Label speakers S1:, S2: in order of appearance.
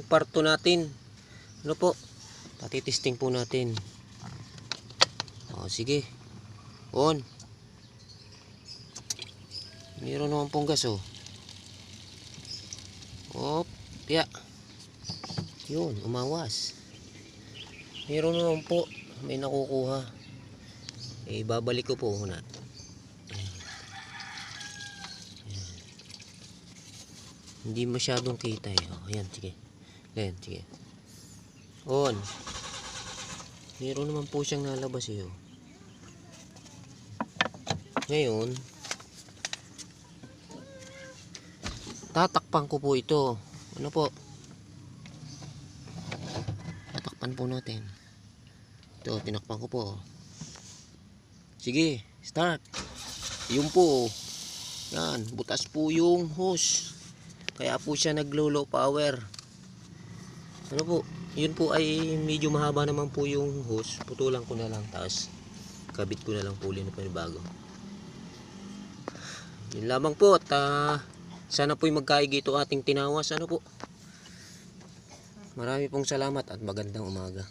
S1: parto natin. Ano po? Tatitesting po natin. Sige. On. Meron naman pong gas Op. Ya. Yun, umawas. Meron naman po. May nakukuha. Babalik ko po muna. Hindi masyadong kita Ayan, sige. Ayan, sige. On. Meron naman po siyang nalabas Ngayon, tatakpan ko po ito. Ano po? Tatakpan po natin. Ito, tinakpan ko po. Sige, start. Yun po. Yan, butas po yung hose. Kaya po siya naglo-low power. Ano po? Yun po ay medyo mahaba naman po yung hose. Putulan ko na lang. Tapos kabit ko na lang po ulit na panibago. Yun lamang po. At sana po'y magkaigito ating tinawas. Ano po? Marami pong salamat at magandang umaga.